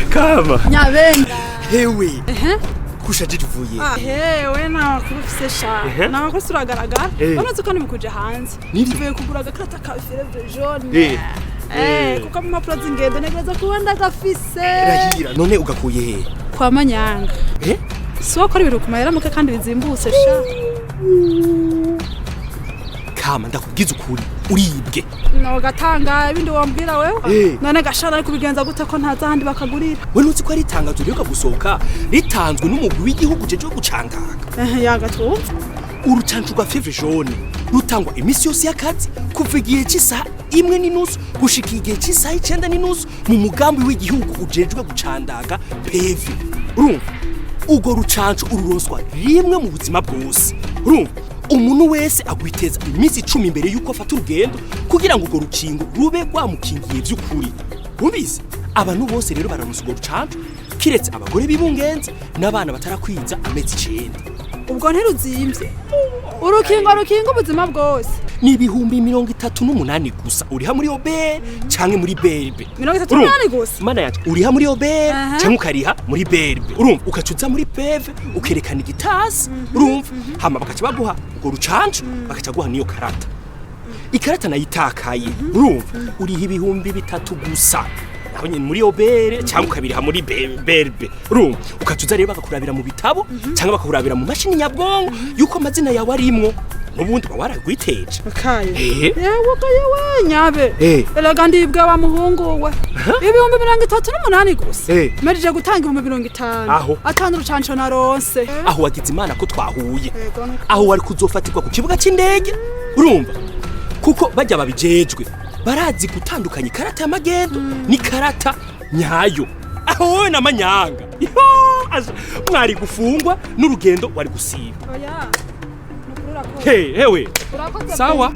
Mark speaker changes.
Speaker 1: Kama.
Speaker 2: Nyabenda.
Speaker 1: Hewe. Kushaje tuvuye.
Speaker 2: Hewe na kurufise sha. Na ko suragaragara. Banaze ko nimukuje hanze. Tuvuye kugura agakarata ka Fièvre jaune. Kuko mu mapuro z'ingendo negereza kubanda gafise.
Speaker 1: Rahira none ugakuye he?
Speaker 2: Kwa manyanga. So ko ibintu kumayera muke kandi bizimbutse sha.
Speaker 1: Kama ndakubwiza ukuri uribwe.
Speaker 2: No gatanga ibindi wambwira wewe. None gashara ariko bigenza gute ko ntaza handi bakagurira.
Speaker 1: We nuzi ko ari tangazo ryo gusohoka ritanzwe n'umugwi w'igihugu jeje gucandaga.
Speaker 2: Yaga tu.
Speaker 1: Urucanco rwa Fièvre jaune rutangwa iminsi yose y'akazi kuva igihe cy'isaha 1:30 gushika igihe cy'isaha 9:30 mu mugambi w'igihugu ujejwe gucandaga PV. Urumva ugo rucanco ururonswa rimwe mu buzima bwose. Urumva umuntu wese agwiteza iminsi 10 imbere yuko afata urugendo kugira ngo ugo rukingo rube rwamukingiye by'ukuri. Umbize abantu bose rero bararonsa ugo rucanco kiretse abagore bibungenze n'abana batarakwiza amezi 9.
Speaker 2: Ubwo ntiruzimvye. Urukingo ubuzima bwose.
Speaker 1: Ni ibihumbi 38 gusa uriha muri obe canke muri berbe.
Speaker 2: 38 gusa.
Speaker 1: Mana yacu uriha muri obe canke ukariha muri berbe. Urumva ukacuza muri peve ukerekana igitasi. Urumva hama bakaca baguha ugo rucanco bakaca guha niyo karata. Ikarata nayitakaye. Urumva uriha ibihumbi 3 gusa. Aho nyine muri obere cyangwa ukabiriha muri berbe. Urumva ukacuza rero bakakurabira mu bitabo cyangwa bakakurabira mu mashini nyabwongo yuko amazina yawe arimwo n'ubundi waragwiteje.
Speaker 2: Yewe nyabe. Elaga ndibwe wa muhungu we. Ibihumbi 38 gusa. Merije gutanga 50. Atanu rucanco naronse.
Speaker 1: Aho wagize imana ko twahuye. Aho wari kuzofatirwa ku kibuga cy'indege. Urumva kuko bajya babijejwe barazi gutandukanya ikarata y'amagendo n'ikarata nyayo. Aho wowe na manyanga mwari gufungwa n'urugendo wari gusiba.
Speaker 2: Oya.
Speaker 1: Hewe. Sawa.